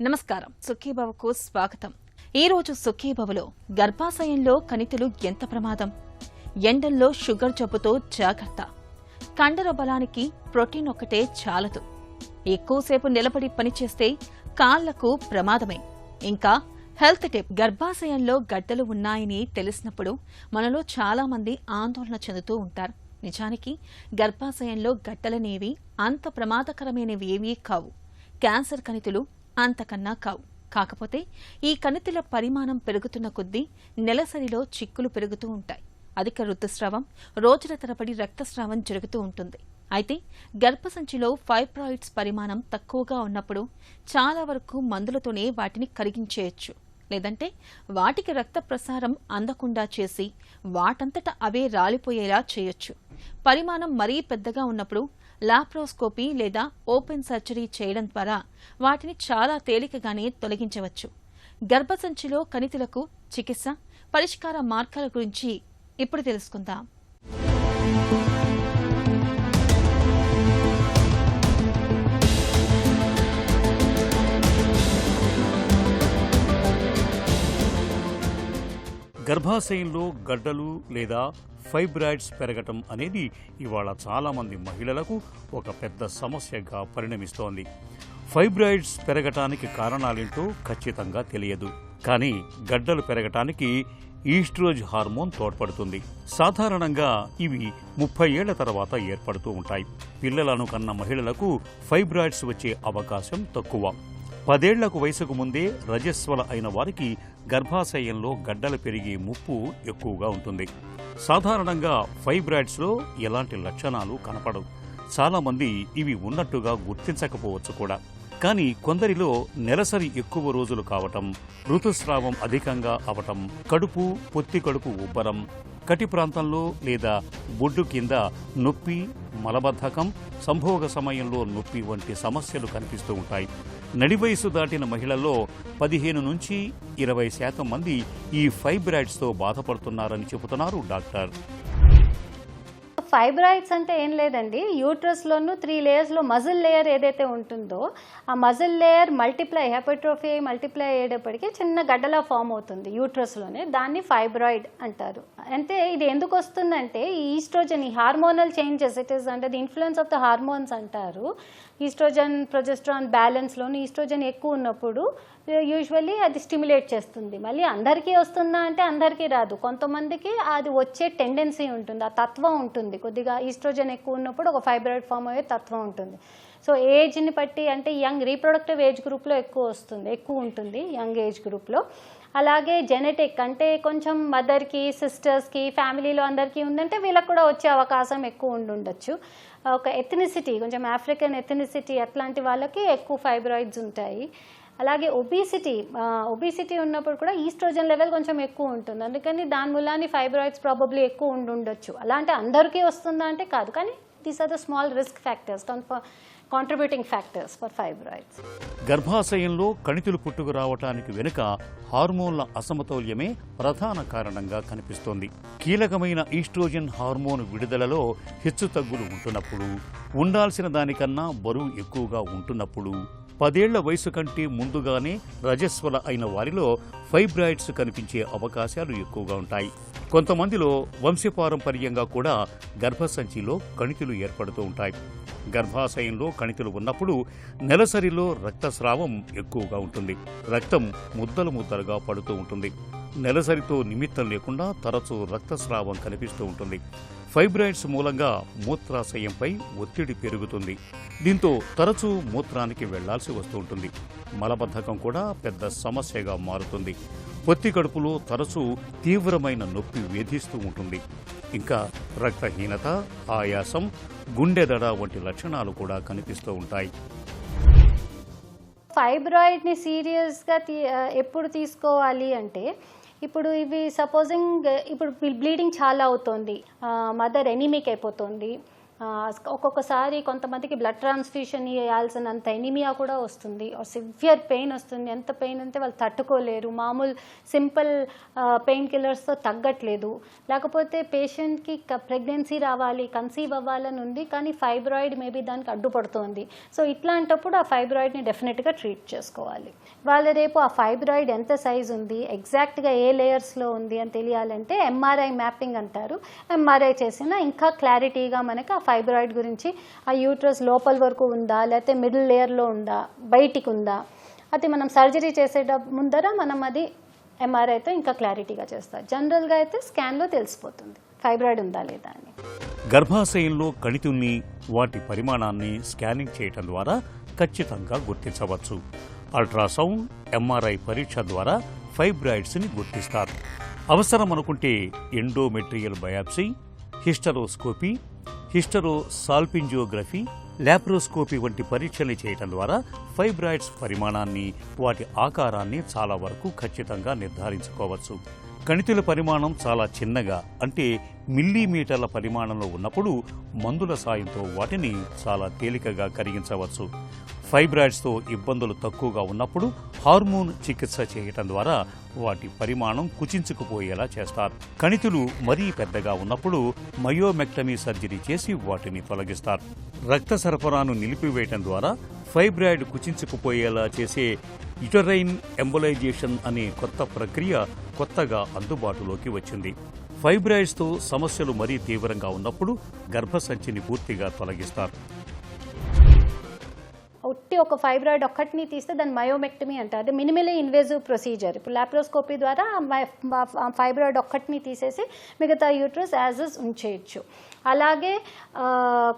నమస్కారం. సుఖీభవకు స్వాగతం. ఈరోజు సుఖీభవలో గర్భాశయంలో కణితులు ఎంత ప్రమాదం, ఎండల్లో షుగర్ జబ్బుతో జాగ్రత్త, కండర బలానికి ప్రోటీన్ ఒక్కటే చాలదు, ఎక్కువసేపు నిలబడి పనిచేస్తే కాళ్లకు ప్రమాదమే, ఇంకా హెల్త్ టిప్. గర్భాశయంలో గడ్డలు ఉన్నాయని తెలిసినప్పుడు మనలో చాలా మంది ఆందోళన చెందుతూ ఉంటారు. నిజానికి గర్భాశయంలో గడ్డలనేవి అంత ప్రమాదకరమైనవి ఏవీ కావు. క్యాన్సర్ కణితులు అంతకన్నా కావు. కాకపోతే ఈ కణితుల పరిమాణం పెరుగుతున్న కొద్దీ నెలసరిలో చిక్కులు పెరుగుతూ ఉంటాయి. అధిక ఋతుస్రావం, రోజుల తరబడి రక్తస్రావం జరుగుతూ ఉంటుంది. అయితే గర్భసంచిలో ఫైబ్రాయిడ్స్ పరిమాణం తక్కువగా ఉన్నప్పుడు చాలా వరకు మందులతోనే వాటిని కరిగించేయచ్చు, లేదంటే వాటికి రక్త ప్రసారం అందకుండా చేసి వాటంతట అవే రాలిపోయేలా చేయొచ్చు. పరిమాణం మరీ పెద్దగా ఉన్నప్పుడు లాప్రోస్కోపీ లేదా ఓపెన్ సర్జరీ చేయడం ద్వారా వాటిని చాలా తేలికగానే తొలగించవచ్చు. గర్భసంచిలో కణితులకు చికిత్స, పరిష్కార మార్గాల గురించి ఇప్పుడు తెలుసుకుందాం. గర్భాశయంలో గడ్డలు లేదా ఫైబ్రాయిడ్స్ పెరగటం అనేది ఇవాళ చాలామంది మహిళలకు ఒక పెద్ద సమస్యగా పరిణమిస్తోంది. ఫైబ్రాయిడ్స్ పెరగటానికి కారణాలేంటో ఖచ్చితంగా తెలియదు. కానీ గడ్డలు పెరగటానికి ఈస్ట్రోజ్ హార్మోన్ తోడ్పడుతుంది. సాధారణంగా ఇవి 30 ఏళ్ల తర్వాత ఏర్పడుతూ ఉంటాయి. పిల్లలను కన్న మహిళలకు ఫైబ్రాయిడ్స్ వచ్చే అవకాశం తక్కువ. 10 ఏళ్లకు వయసుకు ముందే రజస్వల అయిన వారికి గర్భాశయంలో గడ్డలు పెరిగే ముప్పు ఎక్కువగా ఉంటుంది. సాధారణంగా ఫైబ్రాయిడ్స్లో ఎలాంటి లక్షణాలు కనపడవు. చాలామంది ఇవి ఉన్నట్టుగా గుర్తించకపోవచ్చు కూడా. కానీ కొందరిలో నెలసరి ఎక్కువ రోజులు కావటం, ఋతుస్రావం అధికంగా అవటం, కడుపు, పొత్తి కడుపు ఉబ్బరం, కటి ప్రాంతంలో లేదా బొడ్డు కింద నొప్పి, మలబద్ధకం, సంభోగ సమయంలో నొప్పి వంటి సమస్యలు కనిపిస్తూ ఉంటాయి. నడి వయసు దాటిన మహిళల్లో 15 నుంచి 20% మంది ఈ ఫైబ్రాయిడ్స్తో బాధపడుతున్నారని చెబుతున్నారు డాక్టర్. ఫైబ్రాయిడ్స్ అంటే ఏం లేదండి, యూట్రస్లోను 3 లేయర్స్లో మజిల్ లేయర్ ఏదైతే ఉంటుందో ఆ మజిల్ లేయర్ హైపర్ట్రోఫీ మల్టిప్లై అయ్యేటప్పటికీ చిన్న గడ్డలా ఫామ్ అవుతుంది యూట్రస్లోనే. దాన్ని ఫైబ్రాయిడ్ అంటారు. అంటే ఇది ఎందుకు వస్తుందంటే ఈ ఈస్ట్రోజన్, ఈ హార్మోనల్ చేంజెస్, ఇట్ ఈస్ అంటే the influence of the hormones అంటారు. ఈస్ట్రోజన్ ప్రొజెస్ట్రాన్ బ్యాలెన్స్లోను ఈస్ట్రోజన్ ఎక్కువ ఉన్నప్పుడు యూజువల్లీ అది స్టిమ్యులేట్ చేస్తుంది. మళ్ళీ అందరికీ వస్తుందా అంటే అందరికీ రాదు. కొంతమందికి అది వచ్చే టెండెన్సీ ఉంటుంది, ఆ తత్వం ఉంటుంది. కొద్దిగా ఈస్ట్రోజన్ ఎక్కువ ఉన్నప్పుడు ఒక ఫైబ్రాయిడ్ ఫామ్ అయ్యే తత్వం ఉంటుంది. సో ఏజ్ని బట్టి అంటే యంగ్ రీప్రొడక్టివ్ ఏజ్ గ్రూప్లో ఎక్కువ ఉంటుంది యంగ్ ఏజ్ గ్రూప్లో. అలాగే జెనెటిక్ అంటే కొంచెం మదర్కి, సిస్టర్స్కి, ఫ్యామిలీలో అందరికీ ఉందంటే వీళ్ళకి కూడా వచ్చే అవకాశం ఎక్కువ ఉండొచ్చు. ఒక ఎథనిసిటీ, కొంచెం ఆఫ్రికన్ ఎథనిసిటీ అట్లాంటి వాళ్ళకి ఎక్కువ ఫైబ్రాయిడ్స్ ఉంటాయి. అలాగే ఒబిసిటీ ఉన్నప్పుడు కూడా ఈస్ట్రోజన్ లెవెల్ కొంచెం ఎక్కువ ఉంటుంది. అందుకని దాని మూలాన్ని ఫైబ్రాయిడ్స్ ప్రాబబ్లీ ఎక్కువ ఉండొచ్చు. అలా అంటే అందరికీ వస్తుందా అంటే కాదు, కానీ these are the small risk factors, contributing factors for fibroids. గర్భాశయంలో కణితులు పుట్టుకు రావటానికి వెనుక హార్మోన్ల అసమతౌల్యమే ప్రధాన కారణంగా కనిపిస్తోంది. కీలకమైన ఈస్ట్రోజన్ హార్మోన్ విడుదలలో హెచ్చుతగ్గులు ఉంటున్నప్పుడు, ఉండాల్సిన దానికన్నా బరువు ఎక్కువగా ఉంటున్నప్పుడు, 10 ఏళ్ల వయసు కంటే ముందుగానే రజస్వల అయిన వారిలో ఫైబ్రాయిడ్స్ కనిపించే అవకాశాలు ఎక్కువగా ఉంటాయి. కొంతమందిలో వంశపారంపర్యంగా కూడా గర్భసంచిలో కణితులు ఏర్పడుతూ ఉంటాయి. గర్భాశయంలో కణితులు ఉన్నప్పుడు నెలసరిలో రక్తస్రావం ఎక్కువగా ఉంటుంది. రక్తం ముద్దలుగా పడుతూ ఉంటుంది. నెలసరితో నిమిత్తం లేకుండా తరచూ రక్తస్రావం కనిపిస్తూ ఉంటుంది. ఫైబ్రాయిడ్స్ మూలంగా మూత్రాశయంపై ఒత్తిడి పెరుగుతుంది. దీంతో తరచూ మూత్రానికి వెళ్లాల్సి వస్తూ ఉంటుంది. మలబద్ధకం కూడా పెద్ద సమస్యగా మారుతుంది. పొత్తి కడుపులో తరచూ తీవ్రమైన నొప్పి వేధిస్తూ ఉంటుంది. ఇంకా రక్తహీనత, ఆయాసం, గుండెదడ వంటి లక్షణాలు కూడా కనిపిస్తూ ఉంటాయి. ఫైబ్రాయిడ్ని సీరియస్గా ఎప్పుడు తీసుకోవాలి అంటే, ఇప్పుడు ఇవి సపోజింగ్ ఇప్పుడు బ్లీడింగ్ చాలా అవుతుంది, మదర్ ఎనీమిక్ అయిపోతుంది, ఒక్కొక్కసారి కొంతమందికి బ్లడ్ ట్రాన్స్ఫ్యూషన్ ఇవ్వాల్సినంత ఎనిమియా కూడా వస్తుంది, సివియర్ పెయిన్ వస్తుంది. ఎంత పెయిన్ అంటే వాళ్ళు తట్టుకోలేరు, మామూలు సింపుల్ పెయిన్ కిల్లర్స్తో తగ్గట్లేదు. లేకపోతే పేషెంట్కి ప్రెగ్నెన్సీ రావాలి, కన్సీవ్ అవ్వాలని ఉంది, కానీ ఫైబ్రాయిడ్ మేబీ దానికి అడ్డుపడుతోంది. సో ఇట్లాంటప్పుడు ఆ ఫైబ్రాయిడ్ని డెఫినెట్గా ట్రీట్ చేసుకోవాలి. వాళ్ళు రేపు ఆ ఫైబ్రాయిడ్ ఎంత సైజ్ ఉంది, ఎగ్జాక్ట్గా ఏ లేయర్స్లో ఉంది అని తెలియాలంటే ఎంఆర్ఐ మ్యాపింగ్ అంటారు. ఎంఆర్ఐ చేసినా ఇంకా క్లారిటీగా మనకి ఆ ఫైబ్రాయిడ్ గురించి, ఆ యూట్రస్ లోపల వరకు ఉందా, లేకపోతే మిడిల్ లేయర్లో ఉందా, బయటికి ఉందా, అది మనం సర్జరీ ముందర మనం అది ఎంఆర్ఐతో ఇంకా క్లారిటీగా చేస్తారు. జనరల్గా అయితే స్కాన్లో తెలిసిపోతుంది ఫైబ్రాయిడ్ ఉందా లేదా అని. గర్భాశయంలో కణితుల్ని, వాటి పరిమాణాన్ని స్కానింగ్ చేయటం ద్వారా ఖచ్చితంగా గుర్తించవచ్చు. అల్ట్రాసౌండ్, ఎంఆర్ఐ పరీక్ష ద్వారా ఫైబ్రాయిడ్స్ని గుర్తిస్తారు. అవసరం అనుకుంటే ఎండోమెట్రియల్ బయాప్సీ, హిస్టరోస్కోపీ, హిస్టరోసాల్పింజియోగ్రఫీ, లాప్రోస్కోపీ వంటి పరీక్షలు చేయటం ద్వారా ఫైబ్రాయిడ్స్ పరిమాణాన్ని, వాటి ఆకారాన్ని చాలా వరకు ఖచ్చితంగా నిర్ధారించుకోవచ్చు. కణితుల పరిమాణం చాలా చిన్నగా, అంటే మిల్లీమీటర్ల పరిమాణంలో ఉన్నప్పుడు మందుల సాయంతో వాటిని చాలా తేలికగా కరిగించవచ్చు. ఫైబ్రాయిడ్స్తో ఇబ్బందులు తక్కువగా ఉన్నప్పుడు హార్మోన్ చికిత్స చేయటం ద్వారా వాటి పరిమాణం కుచించుకుపోయేలా చేస్తారు. కణితులు మరీ పెద్దగా ఉన్నప్పుడు మయోమెక్టమీ సర్జరీ చేసి వాటిని తొలగిస్తారు. రక్త సరఫరాను నిలిపివేయటం ద్వారా ఫైబ్రాయిడ్ కుచించుకుపోయేలా చేసే యుటరైన్ ఎంబోలైజేషన్ అనే కొత్త ప్రక్రియ కొత్తగా అందుబాటులోకి వచ్చింది. ఫైబ్రాయిడ్స్తో సమస్యలు మరీ తీవ్రంగా ఉన్నప్పుడు గర్భసంచిని పూర్తిగా తొలగిస్తారు. ఒట్టి ఒక ఫైబ్రాయిడ్ ఒక్కటిని తీస్తే దాన్ని మయోమెక్టమీ అంటారు. అది మినిమలీ ఇన్వేజివ్ ప్రొసీజర్. ఇప్పుడు లాప్రోస్కోపీ ద్వారా ఫైబ్రాయిడ్ ఒక్కటిని తీసేసి మిగతా యూట్రస్ యాజ్ ఇస్ ఉంచేయచ్చు. అలాగే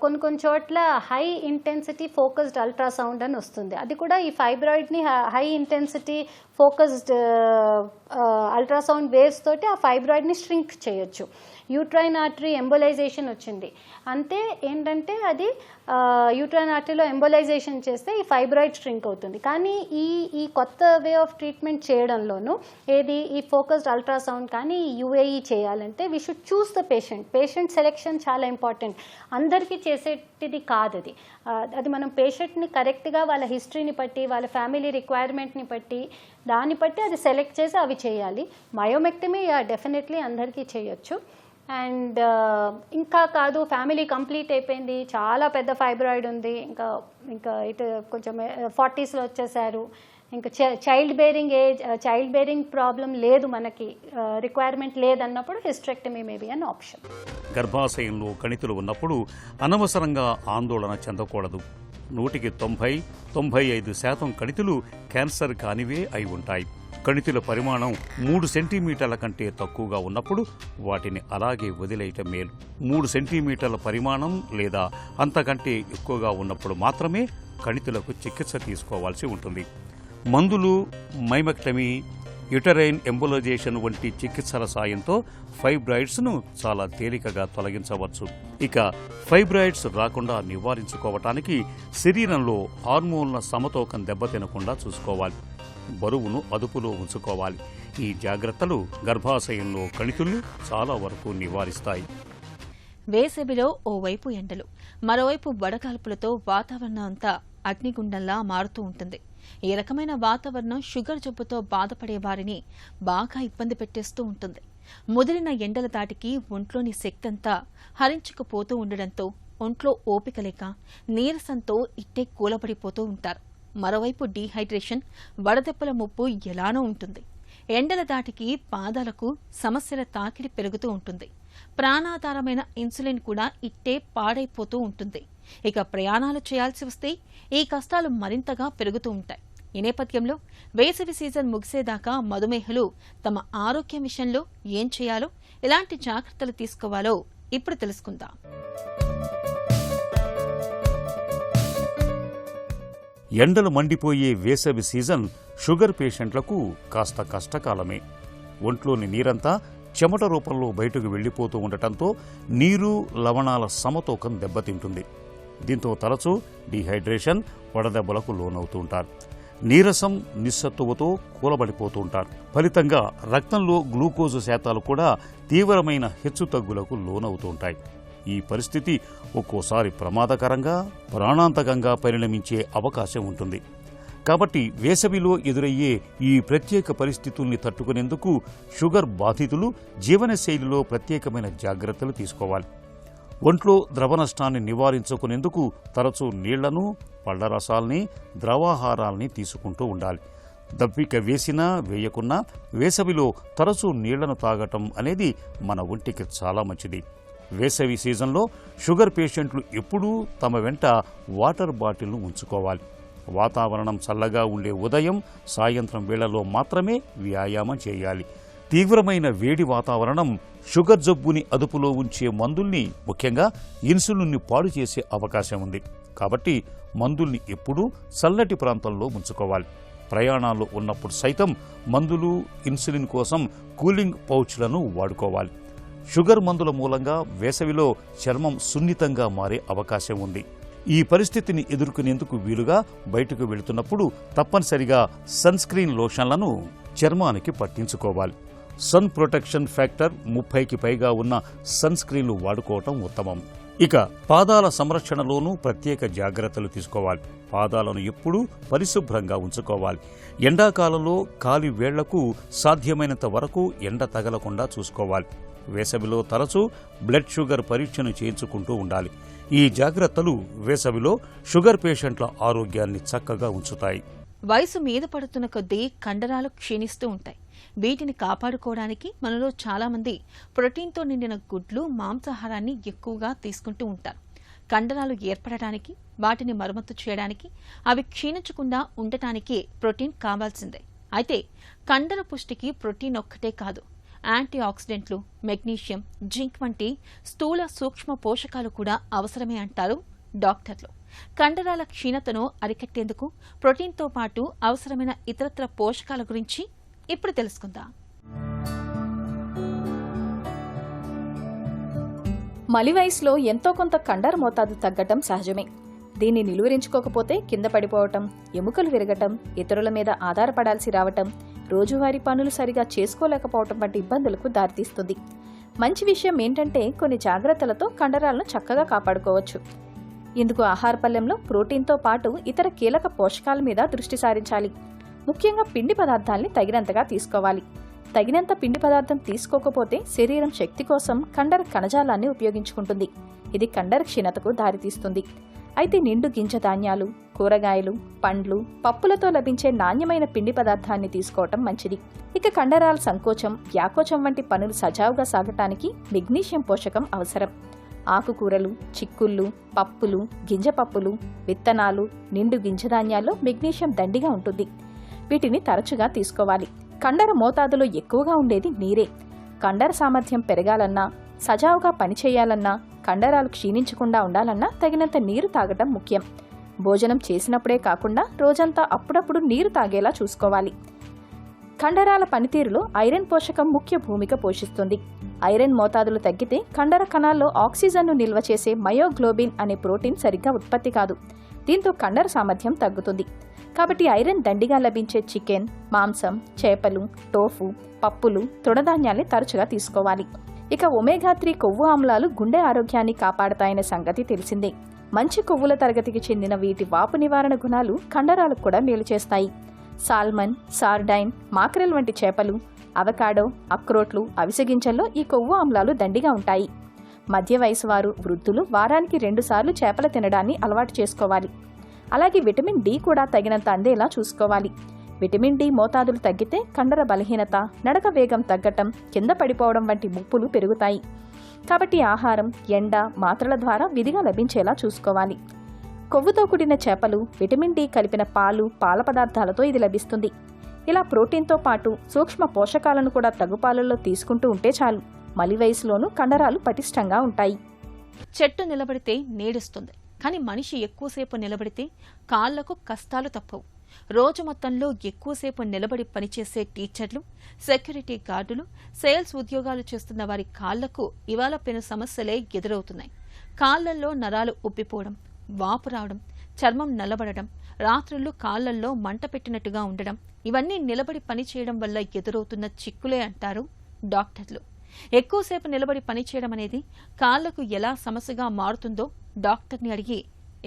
కొన్ని చోట్ల హై ఇంటెన్సిటీ ఫోకస్డ్ అల్ట్రాసౌండ్ అని వస్తుంది. అది కూడా ఈ ఫైబ్రాయిడ్ని high intensity focused ultrasound waves తోటి ఆ ఫైబ్రాయిడ్ని ష్రింక్ చేయొచ్చు. యూట్రైన్ ఆర్టరీ ఎంబోలైజేషన్ వచ్చింది అంటే ఏంటంటే అది యూట్రైన్ ఆర్టరీలో ఎంబోలైజేషన్ చేస్తే ఈ ఫైబ్రాయిడ్ ష్రింక్ అవుతుంది. కానీ ఈ కొత్త వే ఆఫ్ ట్రీట్మెంట్ చేయడంలోనూ ఈ ఫోకస్డ్ అల్ట్రాసౌండ్ కానీ ఈ యూఏఈ చేయాలంటే we should choose the patient selection చాలా ఇంపార్టెంట్. అందరికీ చేసేటిది కాదు అది. అది మనం పేషెంట్ని కరెక్ట్గా వాళ్ళ హిస్టరీని బట్టి, వాళ్ళ ఫ్యామిలీ రిక్వైర్మెంట్ని బట్టి, దాన్ని బట్టి అది సెలెక్ట్ చేసి అవి చేయాలి. మయోమెక్టమీ డెఫినెట్లీ అందరికీ చేయొచ్చు. అండ్ ఇంకా కాదు, ఫ్యామిలీ కంప్లీట్ అయిపోయింది, చాలా పెద్ద ఫైబ్రాయిడ్ ఉంది, ఇంకా ఇటు కొంచెం 40sలో వచ్చేసారు, ఇంకా చైల్డ్ బేరింగ్ ప్రాబ్లం లేదు, మనకి రిక్వైర్మెంట్ లేదన్నప్పుడు హిస్టరెక్టమీ మేబీ అన్ ఆప్షన్. గర్భాశయంలో కణితులు ఉన్నప్పుడు అనవసరంగా ఆందోళన చెందకూడదు. 100కి 90-95% కణితులు క్యాన్సర్ కానివే అయి ఉంటాయి. కణితుల పరిమాణం 3 సెంటీమీటర్ల కంటే తక్కువగా ఉన్నప్పుడు వాటిని అలాగే వదిలేయటం మేలు. 3 సెంటీమీటర్ల పరిమాణం లేదా అంతకంటే ఎక్కువగా ఉన్నప్పుడు మాత్రమే కణితులకు చికిత్స తీసుకోవాల్సి ఉంటుంది. మందులు, మైమెక్టమీ, యుటరైన్ ఎంబోలైజేషన్ వంటి చికిత్సల సాయంతో ఫైబ్రాయిడ్స్ను చాలా తేలికగా తొలగించవచ్చు. ఇక ఫైబ్రాయిడ్స్ రాకుండా నివారించుకోవటానికి శరీరంలో హార్మోన్ల సమతూకం దెబ్బతినకుండా చూసుకోవాలి. బరువును అదుపులో ఉంచుకోవాలి. ఈ జాగ్రత్తలు గర్భాశయంలో కణితుల్ని చాలా వరకు నివారిస్తాయి. వేసవిలో ఓవైపు ఎండలు, మరోవైపు వడగాల్పులతో వాతావరణం అంతా అగ్నిగుండంలా మారుతూ ఉంటుంది. ఈ రకమైన వాతావరణం షుగర్ జబ్బుతో బాధపడే వారిని బాగా ఇబ్బంది పెట్టేస్తూ ఉంటుంది. ముదిరిన ఎండల దాటికి ఒంట్లోని శక్తంతా హరించుకుపోతూ ఉండడంతో ఒంట్లో ఓపిక లేక నీరసంతో ఇట్టే కూలబడిపోతూ ఉంటారు. మరోవైపు డీహైడ్రేషన్, వడదెబ్బల ముప్పు ఎలానో ఉంటుంది. ఎండల దాటికి పాదాలకు సమస్యల తాకిడి పెరుగుతూ ఉంటుంది. ప్రాణాధారమైన ఇన్సులిన్ కూడా ఇట్టే పాడైపోతూ ఉంటుంది. ఇక ప్రయాణాలు చేయాల్సి వస్తే ఈ కష్టాలు మరింతగా పెరుగుతూ ఉంటాయి. ఈ నేపథ్యంలో వేసవి సీజన్ ముగిసేదాకా మధుమేహులు తమ ఆరోగ్యం విషయంలో ఏం చేయాలో, ఎలాంటి జాగ్రత్తలు తీసుకోవాలో ఇప్పుడు తెలుసుకుందాం. ఎండలు మండిపోయే వేసవి సీజన్ షుగర్ పేషెంట్లకు కాస్త కష్టకాలమే. ఒంట్లోని నీరంతా చెమట రూపంలో బయటకు వెళ్లిపోతూ ఉండటంతో నీరు, లవణాల సమతూకం దెబ్బతింటుంది. దీంతో తరచూ డీహైడ్రేషన్, వడదెబ్బలకు లోనవుతూ ఉంటారు. నీరసం, నిస్సత్తువతో కూలబడిపోతూ ఉంటారు. ఫలితంగా రక్తంలో గ్లూకోజు శాతాలు కూడా తీవ్రమైన హెచ్చుతగ్గులకు లోనవుతూ ఉంటాయి. ఈ పరిస్థితి ఒక్కోసారి ప్రమాదకరంగా, ప్రాణాంతకంగా పరిణమించే అవకాశం ఉంటుంది. కాబట్టి వేసవిలో ఎదురయ్యే ఈ ప్రత్యేక పరిస్థితుల్ని తట్టుకునేందుకు షుగర్ బాధితులు జీవనశైలిలో ప్రత్యేకమైన జాగ్రత్తలు తీసుకోవాలి. ఒంట్లో ద్రవ నష్టాన్ని నివారించుకునేందుకు తరచూ నీళ్లను, పళ్లరసాల్ని, ద్రవాహారాల్ని తీసుకుంటూ ఉండాలి. దప్పిక వేసినా వేయకున్నా వేసవిలో తరచూ నీళ్లను తాగటం అనేది మన ఒంటికి చాలా మంచిది. వేసవి సీజన్లో షుగర్ పేషెంట్లు ఎప్పుడూ తమ వెంట వాటర్ బాటిల్ను ఉంచుకోవాలి. వాతావరణం చల్లగా ఉండే ఉదయం, సాయంత్రం వేళల్లో మాత్రమే వ్యాయామం చేయాలి. తీవ్రమైన వేడి వాతావరణం షుగర్ జబ్బుని అదుపులో ఉంచే మందుల్ని, ముఖ్యంగా ఇన్సులిన్ని పాడు చేసే అవకాశం ఉంది. కాబట్టి మందుల్ని ఎప్పుడూ చల్లటి ప్రాంతంలో ఉంచుకోవాలి. ప్రయాణాల్లో ఉన్నప్పుడు సైతం మందులు, ఇన్సులిన్ కోసం కూలింగ్ పౌచ్లను వాడుకోవాలి. షుగర్ మందుల మూలంగా వేసవిలో చర్మం సున్నితంగా మారే అవకాశం ఉంది. ఈ పరిస్థితిని ఎదుర్కొనేందుకు వీలుగా బయటకు వెళుతున్నప్పుడు తప్పనిసరిగా సన్ స్క్రీన్ లోషన్లను చర్మానికి పట్టించుకోవాలి. సన్ ప్రొటెక్షన్ ఫ్యాక్టర్ 30కి పైగా ఉన్న సన్ స్క్రీన్లు వాడుకోవటం ఉత్తమం. ఇక పాదాల సంరక్షణలోనూ ప్రత్యేక జాగ్రత్తలు తీసుకోవాలి. పాదాలను ఎప్పుడూ పరిశుభ్రంగా ఉంచుకోవాలి. ఎండాకాలంలో కాలి వేళ్లకు సాధ్యమైనంత వరకు ఎండ తగలకుండా చూసుకోవాలి. వేసవిలో తరచూ బ్లడ్ షుగర్ పరీక్షను చేయించుకుంటూ ఉండాలి. ఈ జాగ్రత్తలు వేసవిలో షుగర్ పేషెంట్ల ఆరోగ్యాన్ని చక్కగా ఉంచుతాయి. వయసు మీద పడుతున్న కొద్దీ కండరాలు క్షీణిస్తూ ఉంటాయి. వీటిని కాపాడుకోవడానికి మనలో చాలామంది ప్రోటీన్తో నిండిన గుడ్లు, మాంసాహారాన్ని ఎక్కువగా తీసుకుంటూ ఉంటారు. కండరాలు ఏర్పడటానికి, వాటిని మరమ్మతు చేయడానికి, అవి క్షీణించకుండా ఉండటానికి ప్రోటీన్ కావాల్సిందే. అయితే కండర పుష్టికి ప్రోటీన్ ఒక్కటే కాదు, యాంటీ ఆక్సిడెంట్లు, మెగ్నీషియం, జింక్ వంటి స్థూల సూక్ష్మ పోషకాలు కూడా అవసరమే అంటారు డాక్టర్లు. కండరాల క్షీణతను అరికట్టేందుకు ప్రోటీన్తో పాటు అవసరమైన ఇతరత్ర పోషకాల గురించి ఇప్పుడు తెలుసుకుందాం. మలి వయసులో ఎంతో కొంత కండర మోతాదు తగ్గటం సహజమే. దీన్ని నిలువరించుకోకపోతే కింద పడిపోవటం, ఎముకలు విరగటం, ఇతరుల మీద ఆధారపడాల్సి రావటం, రోజువారీ పనులు సరిగా చేసుకోలేకపోవటం వంటి ఇబ్బందులకు దారితీస్తుంది. మంచి విషయం ఏంటంటే కొన్ని జాగ్రత్తలతో కండరాలను చక్కగా కాపాడుకోవచ్చు. ఇందుకు ఆహార పళ్లెంలో ప్రోటీన్తో పాటు ఇతర కీలక పోషకాల మీద దృష్టి సారించాలి. ముఖ్యంగా పిండి పదార్థాల్ని తగినంతగా తీసుకోవాలి. తగినంత పిండి పదార్థం తీసుకోకపోతే శరీరం శక్తి కోసం కండర కణజాలాన్ని ఉపయోగించుకుంటుంది. ఇది కండర క్షీణతకు దారితీస్తుంది. అయితే నిండు గింజ ధాన్యాలు, కూరగాయలు, పండ్లు, పప్పులతో లభించే నాణ్యమైన పిండి పదార్థాన్ని తీసుకోవటం మంచిది. ఇక కండరాల సంకోచం, వ్యాకోచం వంటి పనులు సజావుగా సాగటానికి మెగ్నీషియం పోషకం అవసరం. ఆకుకూరలు, చిక్కుళ్ళు, పప్పులు, గింజపప్పులు, విత్తనాలు, నిండు గింజధాన్యాల్లో మెగ్నీషియం దండిగా ఉంటుంది. వీటిని తరచుగా తీసుకోవాలి. కండర మోతాదులో ఎక్కువగా ఉండేది నీరే. కండర సామర్థ్యం పెరగాలన్నా, సజావుగా పనిచేయాలన్నా, కండరాలు క్షీణించకుండా ఉండాలన్నా తగినంత నీరు తాగటం ముఖ్యం. భోజనం చేసినప్పుడే కాకుండా రోజంతా అప్పుడప్పుడు నీరు తాగేలా చూసుకోవాలి. కండరాల పనితీరులో ఐరన్ పోషకం ముఖ్య భూమిక పోషిస్తుంది. ఐరన్ మోతాదులు తగ్గితే కండర కణాల్లో ఆక్సిజన్ను నిల్వ చేసే మయోగ్లోబిన్ అనే ప్రోటీన్ సరిగ్గా ఉత్పత్తి కాదు. దీంతో కండర సామర్థ్యం తగ్గుతుంది. కాబట్టి ఐరన్ దండిగా లభించే చికెన్, మాంసం, చేపలు, టోఫు, పప్పులు, తృణధాన్యాల్ని తరచుగా తీసుకోవాలి. ఇక ఒమేగా-3 కొవ్వు ఆమ్లాలు గుండె ఆరోగ్యాన్ని కాపాడతాయనే సంగతి తెలిసిందే. మంచి కొవ్వుల తరగతికి చెందిన వీటి వాపు నివారణ గుణాలు కండరాలకు కూడా మేలు చేస్తాయి. సాల్మన్, సార్డైన్, మాక్రెల్ వంటి చేపలు, అవకాడో, అక్రోట్లు, అవిసె గింజల్లో ఈ కొవ్వు ఆమ్లాలు దండిగా ఉంటాయి. మధ్య వయసు వారు, వృద్ధులు వారానికి 2 సార్లు చేపలు తినడాన్ని అలవాటు చేసుకోవాలి. అలాగే విటమిన్ డి కూడా తగినంత అందేలా చూసుకోవాలి. విటమిన్ డి మోతాదులు తగ్గితే కండర బలహీనత, నడక వేగం తగ్గటం, కింద పడిపోవడం వంటి ముప్పులు పెరుగుతాయి. కాబట్టి ఆహారం, ఎండ, మాత్రల ద్వారా విధిగా లభించేలా చూసుకోవాలి. కొవ్వుతో కూడిన చేపలు, విటమిన్ డి కలిపిన పాలు, పాల పదార్థాలతో ఇది లభిస్తుంది. ఇలా ప్రోటీన్తో పాటు సూక్ష్మ పోషకాలను కూడా తగుపాలల్లో తీసుకుంటూ ఉంటే చాలు. మలి వయసులోనూ కండరాలు పటిష్టంగా ఉంటాయి. చెట్టు నిలబడితే నీడుస్తుంది, కానీ మనిషి ఎక్కువసేపు నిలబడితే కాళ్లకు కష్టాలు తప్పవు. రోజు మొత్తంలో ఎక్కువసేపు నిలబడి పనిచేసే టీచర్లు, సెక్యూరిటీ గార్డులు, సేల్స్ ఉద్యోగాలు చేస్తున్న వారి కాళ్లకు ఇవాళ పెను సమస్యలే ఎదురవుతున్నాయి. కాళ్లల్లో నరాలు ఉబ్బిపోవడం, వాపు రావడం, చర్మం నల్లబడడం, రాత్రుళ్ళు కాళ్లల్లో మంట పెట్టినట్టుగా ఉండడం, ఇవన్నీ నిలబడి పనిచేయడం వల్ల ఎదురవుతున్న చిక్కులే అంటారు డాక్టర్లు. ఎక్కువసేపు నిలబడి పనిచేయడం అనేది కాళ్లకు ఎలా సమస్యగా మారుతుందో డాక్టర్ని అడిగి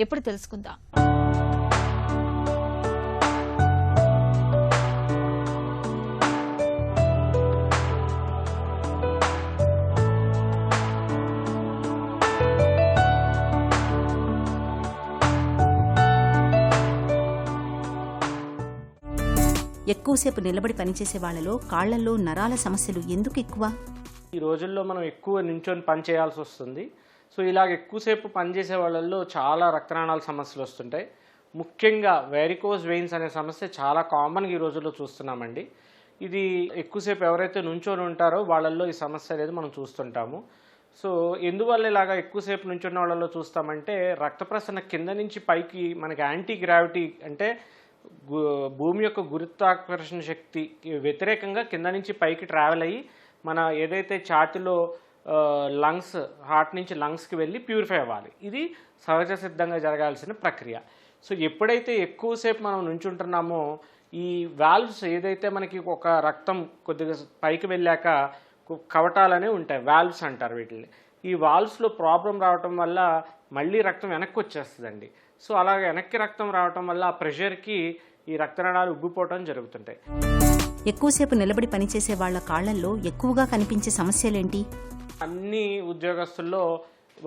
ఎప్పుడు తెలుసుకుందాం. ఎక్కువసేపు నిలబడి పనిచేసే వాళ్లలో కాళ్లలో నరాల సమస్యలు ఎందుకు ఎక్కువ? ఈ రోజుల్లో మనం ఎక్కువ నించొని పని చేయాల్సి వస్తుంది. సో ఇలాగ ఎక్కువసేపు పనిచేసే వాళ్ళల్లో చాలా రక్తనాళాల సమస్యలు వస్తుంటాయి. ముఖ్యంగా వెరికోస్ వెయిన్స్ అనే సమస్య చాలా కామన్గా ఈ రోజుల్లో చూస్తున్నామండి. ఇది ఎక్కువసేపు ఎవరైతే నుంచొని ఉంటారో వాళ్ళల్లో ఈ సమస్య అనేది మనం చూస్తుంటాము. సో ఎందువల్ల ఇలాగా ఎక్కువసేపు నుంచున్న వాళ్ళలో చూస్తామంటే రక్త ప్రసరణ కింద నుంచి పైకి మనకి యాంటీ గ్రావిటీ అంటే భూమి యొక్క గురుత్వాకర్షణ శక్తి వ్యతిరేకంగా కింద నుంచి పైకి ట్రావెల్ అయ్యి మన ఏదైతే ఛాతిలో లంగ్స్ హార్ట్ నుంచి లంగ్స్కి వెళ్ళి ప్యూరిఫై అవ్వాలి. ఇది సహజ సిద్ధంగా జరగాల్సిన ప్రక్రియ. సో ఎప్పుడైతే ఎక్కువసేపు మనం నుంచుంటున్నామో ఈ వాల్వ్స్ ఏదైతే మనకి ఒక రక్తం కొద్దిగా పైకి వెళ్ళాక కవటాలనే ఉంటాయి, వాల్వ్స్ అంటారు వీటిని. ఈ వాల్వ్స్లో ప్రాబ్లం రావటం వల్ల మళ్ళీ రక్తం వెనక్కి వచ్చేస్తుందండి. సో అలాగే వెనక్కి రక్తం రావటం వల్ల ఆ ప్రెషర్కి ఈ రక్తనాళాలు ఉబ్బిపోవటం జరుగుతుంటాయి. ఎక్కువసేపు నిలబడి పనిచేసే వాళ్ల కాళ్లల్లో ఎక్కువగా కనిపించే సమస్యలేంటి? అన్ని ఉద్యోగస్తుల్లో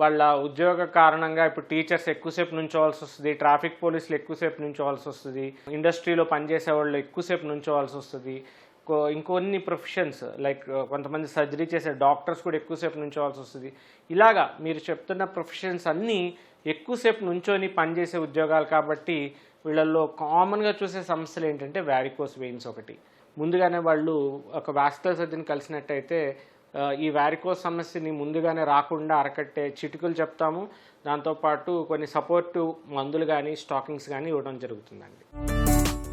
వాళ్ళ ఉద్యోగ కారణంగా ఇప్పుడు టీచర్స్ ఎక్కువసేపు నుంచోవాల్సి వస్తుంది, ట్రాఫిక్ పోలీసులు ఎక్కువసేపు నుంచోవాల్సి వస్తుంది, ఇండస్ట్రీలో పనిచేసే వాళ్ళు ఎక్కువసేపు నుంచోవాల్సి వస్తుంది, ఇంకొన్ని ప్రొఫెషన్స్ లైక్ కొంతమంది సర్జరీ చేసే డాక్టర్స్ కూడా ఎక్కువసేపు నుంచోవాల్సి వస్తుంది. ఇలాగా మీరు చెప్తున్న ప్రొఫెషన్స్ అన్నీ ఎక్కువసేపు నుంచొని పనిచేసే ఉద్యోగాలు కాబట్టి వీళ్ళల్లో కామన్గా చూసే సమస్యలు ఏంటంటే వారికోస్ వెయిన్స్ ఒకటి. ముందుగానే వాళ్ళు ఒక వాస్కులర్ సర్జన్ కలిసినట్టయితే ఈ వారికోస్ సమస్యని ముందుగానే రాకుండా అరకట్టే చిటికలు చెప్తాము. దాంతోపాటు కొన్ని సపోర్టివ్ మందులు కానీ స్టాకింగ్స్ కానీ ఇవ్వడం జరుగుతుందండి.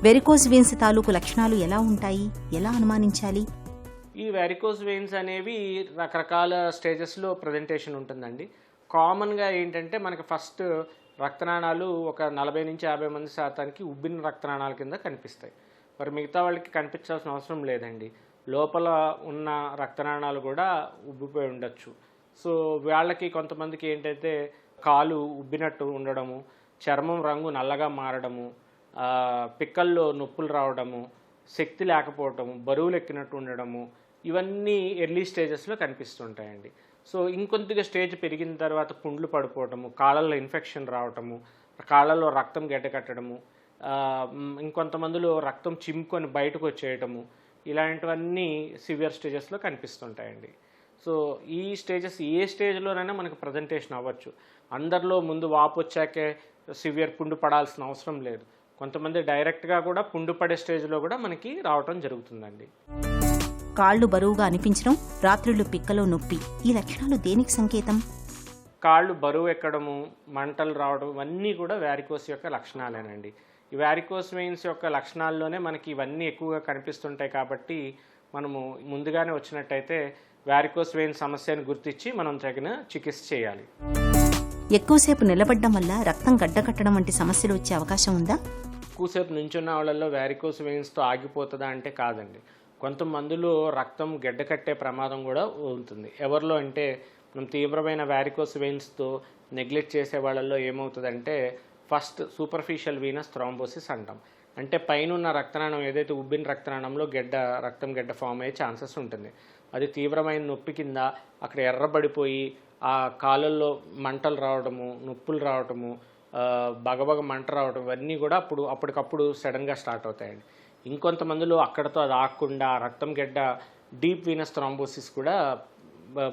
వెరికోస్ వెయిన్స్ తాలూకు లక్షణాలు ఎలా ఉంటాయి, ఎలా అనుమానించాలి? ఈ వెరికోస్ వెయిన్స్ అనేవి రకరకాల స్టేజెస్లో ప్రజెంటేషన్ ఉంటుందండి. కామన్గా ఏంటంటే మనకి ఫస్ట్ రక్తనాళాలు ఒక 40 నుంచి 50% ఉబ్బిన రక్తనాళాల కింద కనిపిస్తాయి. మరి మిగతా వాళ్ళకి కనిపించాల్సిన అవసరం లేదండి. లోపల ఉన్న రక్తనాళాలు కూడా ఉబ్బిపోయి ఉండొచ్చు. సో వాళ్ళకి కొంతమందికి ఏంటంటే కాలు ఉబ్బినట్టు ఉండడము, చర్మం రంగు నల్లగా మారడము, పిక్కల్లో నొప్పులు రావడము, శక్తి లేకపోవటము, బరువులు ఎక్కినట్టు ఉండడము, ఇవన్నీ ఎర్లీ స్టేజెస్లో కనిపిస్తుంటాయండి. సో ఇంకొంతగా స్టేజ్ పెరిగిన తర్వాత పుండ్లు పడిపోవటము, కాళ్ళల్లో ఇన్ఫెక్షన్ రావటము, కాళ్ళల్లో రక్తం గడ్డకట్టడము, ఇంకొంతమందిలో రక్తం చిమ్ముకొని బయటకు వచ్చేయటము, ఇలాంటివన్నీ సివియర్ స్టేజెస్లో కనిపిస్తుంటాయండి. సో ఈ స్టేజెస్ ఏ స్టేజ్లోనైనా మనకు ప్రజెంటేషన్ అవ్వచ్చు. అందరిలో ముందు వాపు వచ్చాకే సివియర్ పుండు పడాల్సిన అవసరం లేదు. కొంతమంది డైరెక్ట్గా కూడా పుండు పడే స్టేజ్లో కూడా మనకి రావటం జరుగుతుందండి. కాళ్ళు బరువుగా అనిపించడం, రాత్రులు పిక్కలో నొప్పి, ఈ లక్షణాలు దేనికి సంకేతం? కాళ్ళు బరువు ఎక్కడము, మంటలు రావడం ఇవన్నీ కూడా వారికోస్ యొక్క లక్షణాలేనండి. ఈ వారికోస్ వెయిన్స్ యొక్క లక్షణాల్లోనే మనకి ఇవన్నీ ఎక్కువగా కనిపిస్తుంటాయి కాబట్టి మనము ముందుగానే వచ్చినట్టయితే వారికోస్ వెయిన్ సమస్యను గుర్తించి మనం తగిన చికిత్స చేయాలి. ఎక్కువసేపు నిలబడడం వల్ల రక్తం గడ్డకట్టడం వంటి సమస్యలు వచ్చే అవకాశం ఉందా? ఎక్కువసేపు నుంచున్న వాళ్ళల్లో వారికోస్ వెయిన్స్తో ఆగిపోతుందా అంటే కాదండి. కొంతమందిలో రక్తం గడ్డకట్టే ప్రమాదం కూడా ఉంటుంది. ఎవరిలో అంటే మనం తీవ్రమైన వారికోస్ వెయిన్స్తో నెగ్లెక్ట్ చేసే వాళ్ళల్లో ఏమవుతుందంటే ఫస్ట్ సూపర్ఫిషియల్ వీనస్ థ్రాంబోసిస్ అంటాం. అంటే పైన రక్తనాళం ఏదైతే ఉబ్బిన రక్తనాళంలో రక్తం గడ్డ ఫామ్ అయ్యే ఛాన్సెస్ ఉంటుంది. అది తీవ్రమైన నొప్పి కింద అక్కడ ఎర్రబడిపోయి ఆ కాళ్ళల్లో మంటలు రావడము, నొప్పులు రావటము, బగబగ మంట రావడం ఇవన్నీ కూడా అప్పటికప్పుడు సడన్గా స్టార్ట్ అవుతాయండి. ఇంకొంతమందిలో అక్కడతో అది ఆగకుండా రక్తం గడ్డ డీప్ వీనస్ థ్రాంబోసిస్ కూడా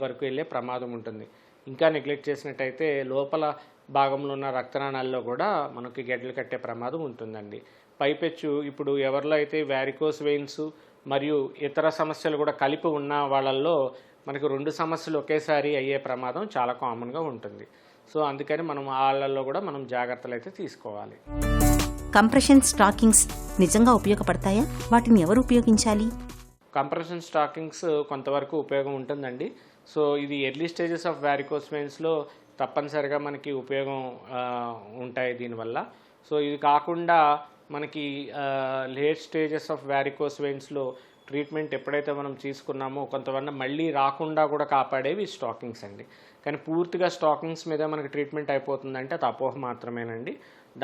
వరకు వెళ్ళే ప్రమాదం ఉంటుంది. ఇంకా నెగ్లెక్ట్ చేసినట్టయితే లోపల భాగంలో ఉన్న రక్తనాళాల్లో కూడా మనకి గడ్డలు కట్టే ప్రమాదం ఉంటుందండి. పైపెచ్చు ఇప్పుడు ఎవరిలో అయితే వారికోస్ వెయిన్స్ మరియు ఇతర సమస్యలు కూడా కలిపి ఉన్న వాళ్ళల్లో మనకు 2 సమస్యలు ఒకేసారి అయ్యే ప్రమాదం చాలా కామన్గా ఉంటుంది. సో అందుకని మనం వాళ్ళల్లో కూడా మనం జాగ్రత్తలు అయితే తీసుకోవాలి. కంప్రెషన్ స్టాకింగ్స్ నిజంగా ఉపయోగపడతాయా? వాటిని ఎవరు ఉపయోగించాలి? కంప్రెషన్ స్టాకింగ్స్ కొంతవరకు ఉపయోగం ఉంటుందండి. సో ఇది ఎర్లీ స్టేజెస్ ఆఫ్ వారికోస్ వెయిన్స్లో తప్పనిసరిగా మనకి ఉపయోగం ఉంటాయి దీనివల్ల. సో ఇది కాకుండా మనకి లేట్ స్టేజెస్ ఆఫ్ వారికోస్ వెయిన్స్లో ట్రీట్మెంట్ ఎప్పుడైతే మనం తీసుకున్నామో కొంతమంది మళ్ళీ రాకుండా కూడా కాపాడేవి స్టాకింగ్స్ అండి. కానీ పూర్తిగా స్టాకింగ్స్ మీద మనకి ట్రీట్మెంట్ అయిపోతుందంటే అది అపోహ మాత్రమేనండి.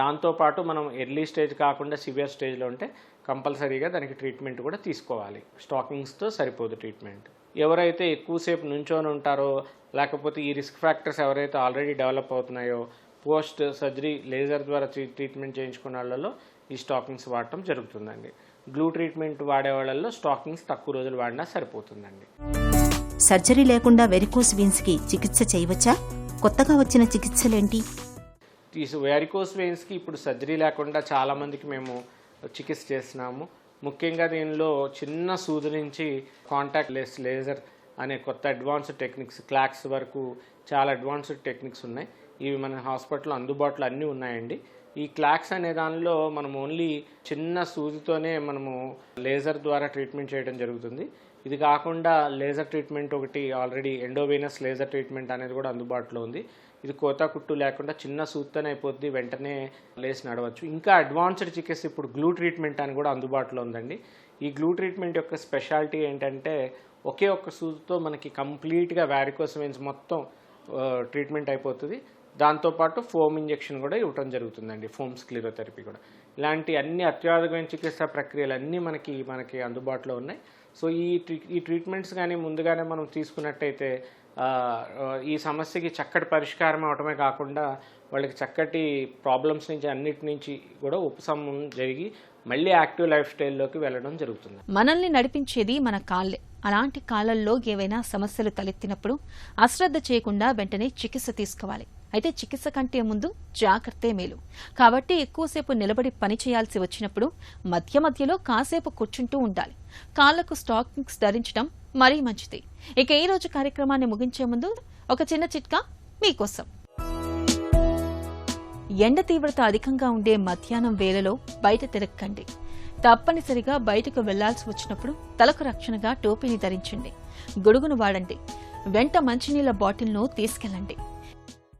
దాంతోపాటు మనం ఎర్లీ స్టేజ్ కాకుండా సివియర్ స్టేజ్లో ఉంటే కంపల్సరీగా దానికి ట్రీట్మెంట్ కూడా తీసుకోవాలి. స్టాకింగ్స్తో సరిపోదు ట్రీట్మెంట్. ఎవరైతే ఎక్కువసేపు నుంచొని ఉంటారో లేకపోతే ఈ రిస్క్ ఫ్యాక్టర్స్ ఎవరైతే ఆల్రెడీ డెవలప్ అవుతున్నాయో పోస్ట్ సర్జరీ లేజర్ ద్వారా ట్రీట్మెంట్ చేయించుకున్న వాళ్ళలో ఈ స్టాకింగ్స్ వాడటం జరుగుతుందండి. గ్లూ ట్రీట్మెంట్ వాడే వాళ్ళల్లో స్టాకింగ్స్ తక్కువ రోజులు వాడినా సరిపోతుందండి. సర్జరీ లేకుండా వెరికోస్ వెయిన్స్కి చికిత్స చేయవచ్చా? కొత్తగా వచ్చిన చికిత్సలేంటి? ఈ వెరికోస్ వెయిన్స్కి ఇప్పుడు సర్జరీ లేకుండా చాలామందికి మేము చికిత్స చేస్తున్నాము. ముఖ్యంగా దీనిలో చిన్న సూది నుంచి కాంటాక్ట్ లెస్ లేజర్ అనే కొత్త అడ్వాన్స్డ్ టెక్నిక్స్, క్లాక్స్ వరకు చాలా అడ్వాన్స్డ్ టెక్నిక్స్ ఉన్నాయి. ఇవి మన హాస్పిటల్లో అందుబాటులో అన్నీ ఉన్నాయండి. ఈ క్లాక్స్ అనే దానిలో మనం ఓన్లీ చిన్న సూదితోనే మనము లేజర్ ద్వారా ట్రీట్మెంట్ చేయడం జరుగుతుంది. ఇది కాకుండా లేజర్ ట్రీట్మెంట్ ఒకటి ఆల్రెడీ ఎండోవెనస్ లేజర్ ట్రీట్మెంట్ అనేది కూడా అందుబాటులో ఉంది. ఇది కోత కుట్టు లేకుండా చిన్న సూత్తనే అయిపోద్ది, వెంటనే లేసి నడవచ్చు. ఇంకా అడ్వాన్స్డ్ చికిత్స ఇప్పుడు గ్లూ ట్రీట్మెంట్ అని కూడా అందుబాటులో ఉందండి. ఈ గ్లూ ట్రీట్మెంట్ యొక్క స్పెషాలిటీ ఏంటంటే ఒకే ఒక్క సూదితో మనకి కంప్లీట్గా వారికోస్ వెయిన్స్ మొత్తం ట్రీట్మెంట్ అయిపోతుంది. దాంతోపాటు ఫోమ్ ఇంజెక్షన్ కూడా ఇవ్వడం జరుగుతుందండి, ఫోమ్ స్క్లిరోథెరపీ కూడా. ఇలాంటి అన్ని అత్యాధునికమైన చికిత్సా ప్రక్రియలు అన్నీ మనకి అందుబాటులో ఉన్నాయి. సో ఈ ట్రీట్మెంట్స్ కానీ ముందుగానే మనం తీసుకున్నట్టయితే ఈ సమస్యకి చక్కటి పరిష్కారం అవటమే కాకుండా వాళ్ళకి చక్కటి ప్రాబ్లమ్స్ నుంచి అన్నిటి నుంచి కూడా ఉపశమనం జరిగి మళ్ళీ యాక్టివ్ లైఫ్ స్టైల్లోకి వెళ్ళడం జరుగుతుంది. మనల్ని నడిపించేది మన కాళ్ళే. అలాంటి కాళ్ళల్లో ఏవైనా సమస్యలు తలెత్తినప్పుడు అశ్రద్ధ చేయకుండా వెంటనే చికిత్స తీసుకోవాలి. అయితే చికిత్స కంటే ముందు జాగ్రత్తే మేలు. కాబట్టి ఎక్కువసేపు నిలబడి పని చేయాల్సి వచ్చినప్పుడు మధ్య మధ్యలో కాసేపు కూర్చుంటూ ఉండాలి. కాళ్లకు స్టాకింగ్స్ ధరించడం మరీ మంచిది. ఇక ఈ రోజు కార్యక్రమాన్ని ముగించే ముందు ఒక చిన్న చిట్కా మీకోసం. ఎండ తీవ్రత అధికంగా ఉండే మధ్యాహ్నం వేళలో బయట తిరగకండి. తప్పనిసరిగా బయటకు వెళ్లాల్సి వచ్చినప్పుడు తలకు రక్షణగా టోపీని ధరించండి. గొడుగును వాడండి. వెంట మంచినీళ్ల బాటిల్ను తీసుకెళ్లండి.